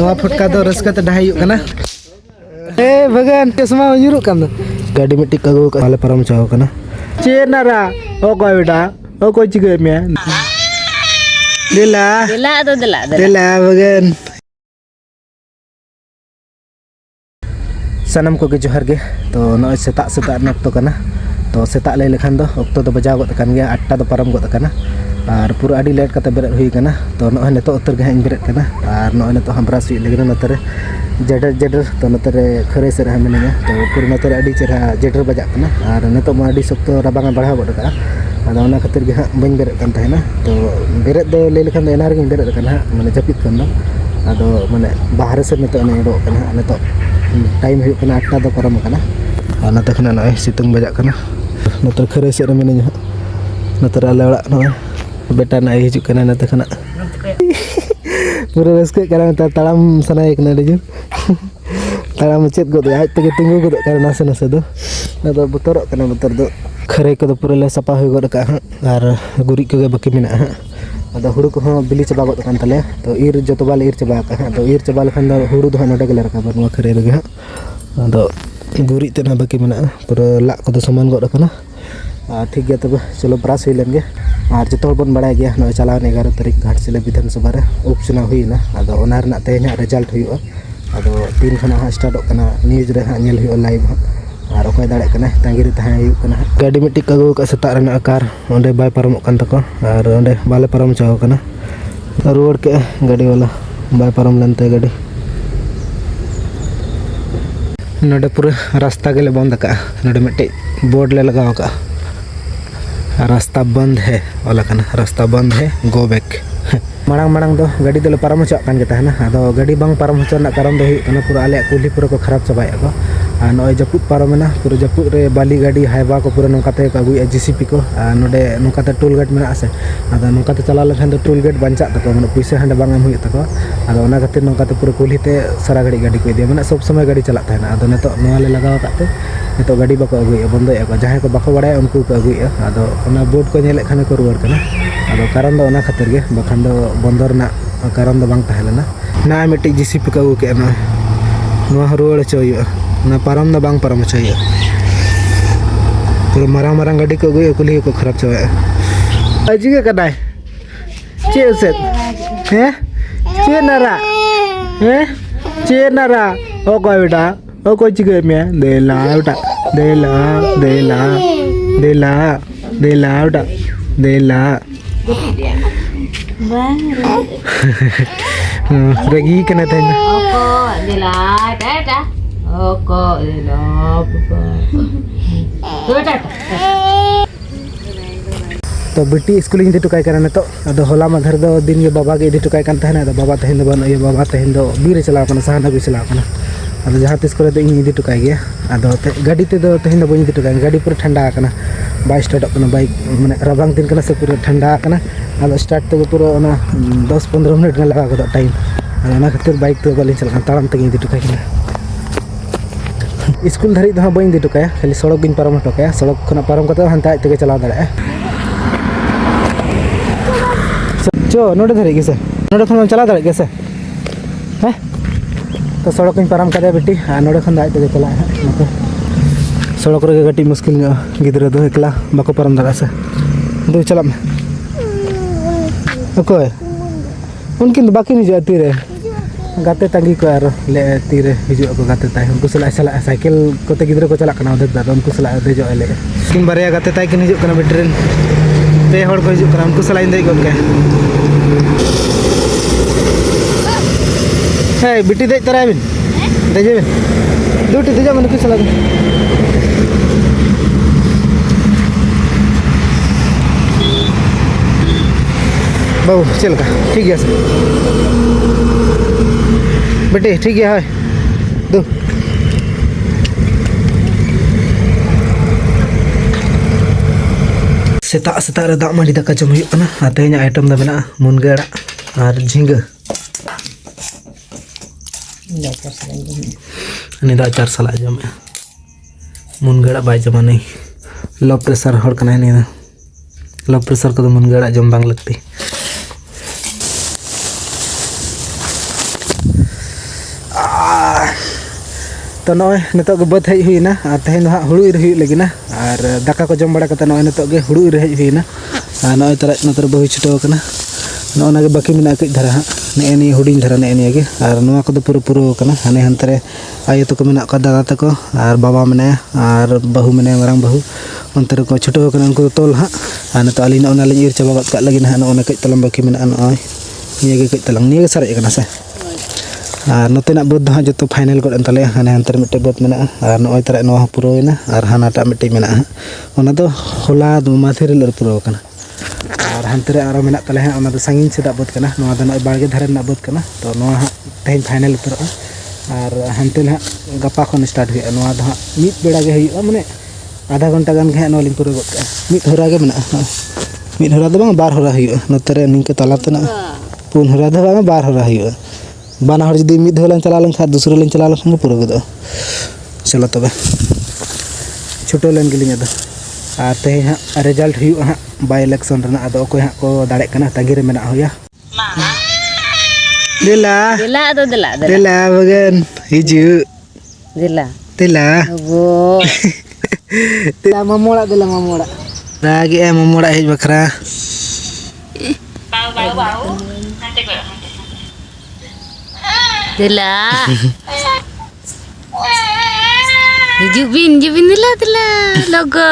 नवा फटका दो रस्का तो ढाई कना ए भगन चश्मा युरुक कन गाड़ी में टिक कगो काले परम चाहो कना चेनारा ओ कोई बेटा ओ कोई चिगे में दिला दिला भगन सनम को जोहर गे तो नय सेता सेता नक्तो कना तो सेता ले लेखान दो ऑक्टो दो बजाव गत कान गया 8टा दो परम गत कना और पूरा अडी लेट कते बेरत हुई कना तो नय नेतो उतर गे इन बेरत कना और नय नेतो हम ब्रश लेगे नतरे जेडर जेडर तो नतरे खरे से हम मिलेंगे तो पूरा नतरे अडी चेहरा जेडर बजा कना और नेतो मा अडी सख्तो रबांग बढ़ा गत का आदो ना खातिर गे बन बेरत कान तहना तो बेरत दो ले लेखान दो एनार गे बेरत कना माने जपित कन दो आदो माने बाहर से नेतो ने एडो कना नेतो टाइम हुई कना 8टा दो परम कना और नते खना नय सितुंग बजा कना नतर खरे से मिने नतर आले ओड़ा नय बेटा ना हिजु कना नते खना पूरा रस्के कना ताड़ाम सनाय कना रे ताड़ाम चेत गद आज तक तिंगु गद कना नासे नासे दो नतो बतर कना बतर दो खरे को पूरा ले सपा हुई गद का और गुरी को बाकी मेना आदो हुड़ू को बिली चबा गद कान तले तो ईर जतो बाले ईर चबा का तो ईर चबा लखन दो हुड़ू दो नडे गले रका बनुआ खरे रे आदो गुरी तेना बाकी मेना पूरा ला को तो समान गद कना ठीक गया तब चलो ब्राश हुई लेंगे और जो बन बड़ा गया नय चला 11 तारीख घाटशिला विधानसभा रे उपचुनाव हुईना आदो ओना रना तेना रिजल्ट हुआ आदो 3 खना स्टार्ट कना न्यूज रे नेल हुआ लाइव और अकोय दाड़े कना तांगिरी तहां हुई कना गाड़ी में टिक अगु का सेता रना कार ओंडे बाय परम कान तको और ओंडे बाले परम चाव कना रोड के गाड़ी वाला बाय परम लेनते गाड़ी नोडे पूरा रास्ता के ले बंद का नोडे मिट्टी बोर्ड ले लगाओ का रास्ता बंद है वाला कना रास्ता बंद है गो बैक मांग मांग दो गाड़ी दो परम होचा कान गेता है ना आदो गाड़ी बांग परम होचा ना कारण दो हुई पूरा आले कुली पूरा को खराब चबाया को और नय जपुत परम ना पूरा जपुत रे बाली गाड़ी हाइवा को पूरा नोकाते को अगुया जीसीपी को नोडे नोकाते टोल गेट में आसे आदो नोकाते चला लेखान दो टोल गेट बंचा तको माने पैसा हंडे बांग एम हुई तको आदो ओना खातिर नोकाते पूरा कुलीते सारा गाड़ी को इदिया माने सब समय गाड़ी चला थाना आदो नेतो नोआ ले लगाव काते नेतो गाड़ी बाको अगुया बंदोया को जहां को बाको बड़ाय उनको को अगुया आदो ओना बोर्ड को नेले खाने को रुवार कना आदो कारण दो ओना खातिर गे बखान दो बंदर ना कारण दो बांग ताहेलना ना मिट्टी जीसीपी को अगु के ना नोआ रुवार चोयो ना परम दो बांग परम चोयो पूरा मारा मारा गाड़ी को अगुया कुली को खराब चोया अजी के कदाय चे उसे हैं चे नारा हैं चे नारा ओ कोई बेटा ओ कोई चिके में देला बेटा देला देला देला देला बेटा देला रगी कना थे ना ओको देला टाटा ओको देला बेटा तो बेटी स्कूल इदी टुकाय करना तो अदो होला मधर दो दिन के बाबा के इदी टुकाय कान तहना तो बाबा तहन दो बन ये बाबा तहन दो बीर चला कना सहाना भी चला कना अदो जहां तिस करे तो इन इदी टुकाय गया अदो गाड़ी ते दो तहन दो बन इदी टुकाय गाड़ी पूरा ठंडा कना बाइक स्टार्ट कना बाइक माने रबांग दिन कना से पूरा ठंडा कना अदो स्टार्ट तो पूरा ना 10-15 मिनट ना लगा गदो टाइम अदो ना खातिर बाइक तो बालिन चला ताड़ाम तक इदी टुकाय कना स्कूल धरी दो बन इदी टुकाय खाली सड़क गिन परम टुकाय सड़क खना परम कते हंता तक चला दाड़ा चो नोडे धरे गेसे नोडे खन चला दाड़े गेसे हैं तो सड़क इन परम करे बेटी नोडे खन दाय तक चला है सड़क रे गटी मुश्किल गिदरे दो एकला बाको परम दाड़ा से दो चला में ओके उनकिन तो बाकी नहीं जो तीरे गाते तंगी को यार ले तीरे हिजु को गाते ताय उनको सला सला साइकिल कोते गिदरे को चला कना उधर दा उनको सला दे जो ले किन बारे गाते ताय किन हिजु कना बेट्रेन पे हड़ को हिजु कना उनको सला इन दे गन के हे बिटी दे तरा बिन दे जे ड्यूटी दे जा मन को सला बाबू चल का ठीक है सर बेटे ठीक है दो सेता सेता रे दाग मांडी दाका जम हुई ना तेहना आइटम दा मेना मुनगा आड़ा और झिंगा दा चार साला जम मुनगा आड़ा बाय जमा नहीं लो प्रेशर हड़ कना नहीं लो प्रेशर को मुनगा आड़ा जम बांग लगती तो नॉय नितो के बद हेज हुईना और तेहेन हाँ हुड़ू इर हुई लगिना और दाका को जम बड़ा कते नॉय नितो के हुड़ू इर हेज हुईना और नॉय तरह नतर बहु छुटो कना नॉना के बाकी मिना कई धरा हाँ ने नि हुडिंग धरा ने नि के और नोआ को पूरा पूरा कना हाने हंतरे आयो तो को मिना का दादा तको और बाबा मने और बहु मने मरंग बहु अंतर को छुटो कना उनको तोल हाँ और नितो अली नोना ले इर चाबा का लगी ना नोना कई तलम बाकी मिना नॉय निये के कई तलंग निये के सारे कना से और नोतेना बद हाँ जो फाइनल को तले हाने हंतर मिट्टे बद में और नॉय तरह नोआ पुरोना और हानाटा मिट्टे में ओना तो होला दो माथेरे लर पुरो कना और हंतरे आरो मेना तले हाँ ओना तो संगीन से दाबद कना नोआ दो नॉय बाड़गे धरे ना बद कना तो नोआ हाँ तेहेन फाइनल उतरो और हंते हाँ गपा खन स्टार्ट हुआ नोआ दो हाँ मिद बेड़ा के हुआ माने आधा घंटा गान के नोआ लिंग पुरो गद का मिद होरा के मेना मिद होरा दो बांग बार होरा हुआ नोतरे निंके तलातना पुन होरा दो बांग बार होरा हुआ बाना हर जदी मिद होलन चला लन खा दूसरे लन चला लन पूरा गदो चलो तबे छुटो लन गिलिंग अदो आ ते हाँ रिजल्ट हुआ हाँ बाय इलेक्शन रना अदो कोई हाँ को दाड़े कना तांगी रे मेना होया दिला दिला दो दिला दिला बगन हिजु दिला दिला वो दिला ममोड़ा रागी ए ममोड़ा हिज बखरा बाऊ दिला जुबिन दिला लोगो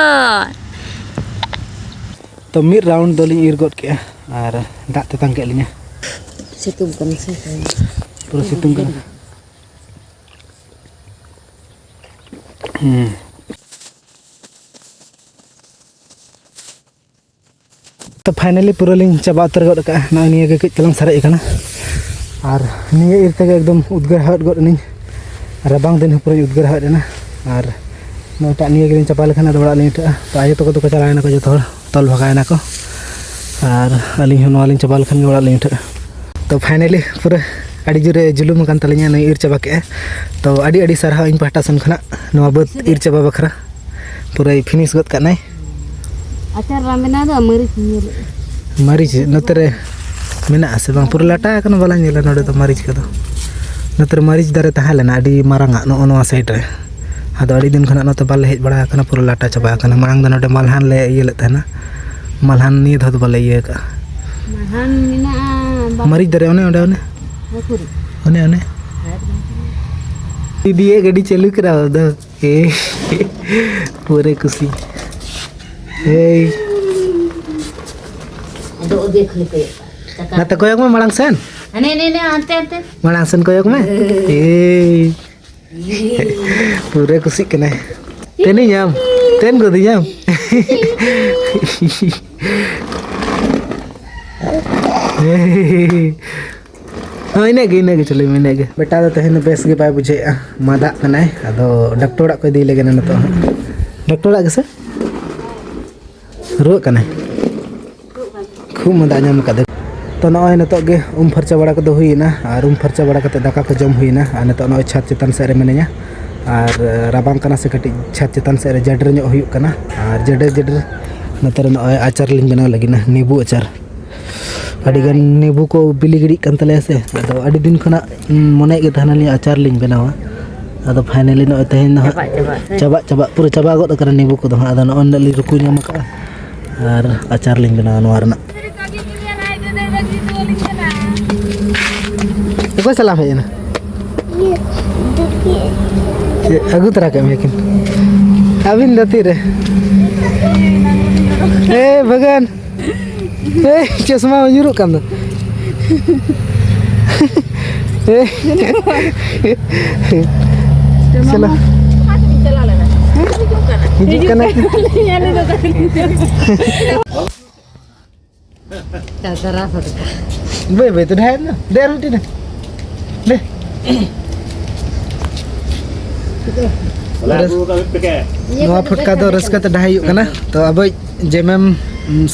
तो मिड राउंड दोलिंग इर गद के और दाग तेतांग के लिnya सितुंग कन से पूरा सितुंग कन तो फाइनली पूरा लिंग चाबा उतर गद का ना निया के कई तलंग सारे कना और निया इरते एकदम उद्गार हट गद नहीं रबांग दिन पूरा उद्गार हट ना और नोटा निया के चापा लेखन दौड़ा लिंग तो आयो तो को चलाना को जो तल भगाना को और अली हन चापा लेखन दौड़ा लिंग तो फाइनली पूरा अड़ी जोरे जुलुम कान तलिया नहीं इर चाबा के तो अड़ी अड़ी सारा इन पाटा सन खना नवा बद इर चाबा बखरा पूरा फिनिश गद का नहीं आचार रामेना दो मरीच नतरे मेना से बांग पूरा लाटा कना बाला नेला नोडे तो मरीच कदो नतरे मरीच दारे तहालेना अड़ी मारांगा नो नवा साइड रे आदो अड़ी दिन खना नते बाले हेज बड़ा कना पूरा लाटा चाबा कना मांग द नोडे मालहान ले इयले तहना मालहान नि धद बाले इये का मालहान मिना मरीच दारे ओने दीदी ये गाड़ी चालू करा दो ए पूरे खुशी ए दो देख ले के ना तो कोयक में मड़ांग सन ने आते मड़ांग सन कोयक में ए पूरे खुशी कने तेनी याम तेन को दियाम इने के चले मिने के बेटा तो तहन बेस के पाए बुझे मादा कनाय अदो डॉक्टर को दी लेगे न तो डॉक्टर के से रो कनाय खूब मादा नाम का तो नॉय नतो के फरचा बड़ा को हुईना और फरचा बड़ा कते दाका को जम हुईना और नतो नॉय छत चितान से रे मिनया और राबांग कना से कटी छत चितान से रे जडर ᱧᱚᱜ हुई कना और जडर नतर नॉय आचार लिंग बना लगिना नींबू आचार अड़ीगान नींबू को बिली गिड़ी कान तले से अदो अड़ी दिन खना मने के तहना लिया आचार लिंग बनावा अदो फाइनली न तहन चाबा पूरा चाबा गद कर नींबू को दो अदो न नली रुकु ᱧᱟᱢ का और आचार लिंग बनावा नोआ रना को सलाम है ना अगु तरह के लेकिन अबिन दती रे ए भगवान ए चश्मा उजुरु kan do चलो हिजुक kana तरह बे तो ढाई ना दे रोटी ना दे नवा फटका दो रस्का तो ढाई कना तो अब जेमेम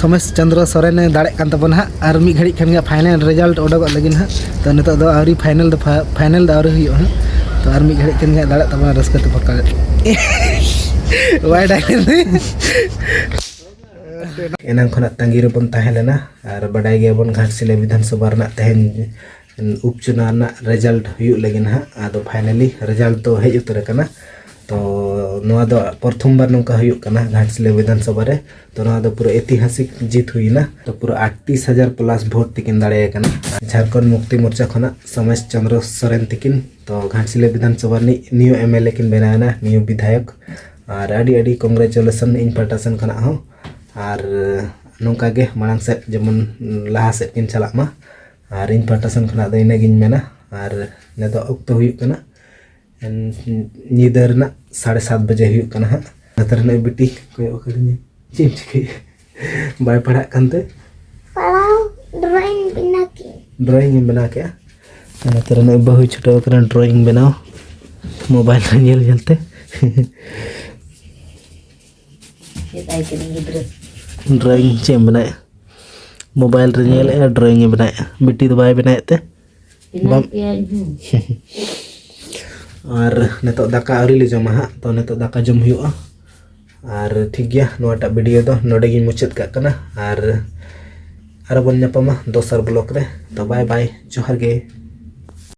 सोमेश चंद्र सोरेन दाड़े कान तबन हा और मी घड़ी खान फाइनल रिजल्ट ओडोग लगिन हा तो नितो दो आवरी फाइनल दो आवरी हुई हा तो और मी घड़ी खान दाड़े तबन रस्का तो फटका वाई डाइल एनां खना तांगी रे बन ताहे लेना और बडाई गे बन घाटसिले विधानसभा रना तहन उपचुनाव रिजल्ट हुई लगे ना आदो फाइनली रिजल्ट तो हेज उतर करना तो नवा दो प्रथम बार नौका हुई करना घाटशिला विधानसभा रे तो नवा दो पूरा ऐतिहासिक जीत हुई ना तो पूरा 38,000 प्लस भोट तिकिन दाड़े करना झारखंड मुक्ति मोर्चा खना समेश चंद्र सोरेन तिकिन तो घाटशिला विधानसभा न्यू एमएलए किन बनाना न्यू विधायक और अड़ी अड़ी कांग्रेचुलेसन इन पाटा सन खना हो और नौका गे मांग से जेमन लाहा से किन चला मा और इन पाटा सन खना दो इना गिन मेना और ने तो अक्तो हुई करना निदर ना 7:30 बजे हुई करना हा नतर ने बेटी कोई ओकरनी चिंच के बाय पढ़ा कंते ड्राइंग बना के नतर ने बहु छोटा ओकरा ड्राइंग बनाओ मोबाइल रे नेल जलते ड्राइंग चे बनाए मोबाइल रे नेल ड्राइंग बनाए बेटी तो बाय बनाए ते और नेतो दाका आरी ले जमा हा तो नेतो दाका जम हुआ और ठीक गया नोटा वीडियो दो नोडे गी मुचाद का कना और बन न्यापामा दोसर ब्लॉग रे तो बाय बाय जोहार गे।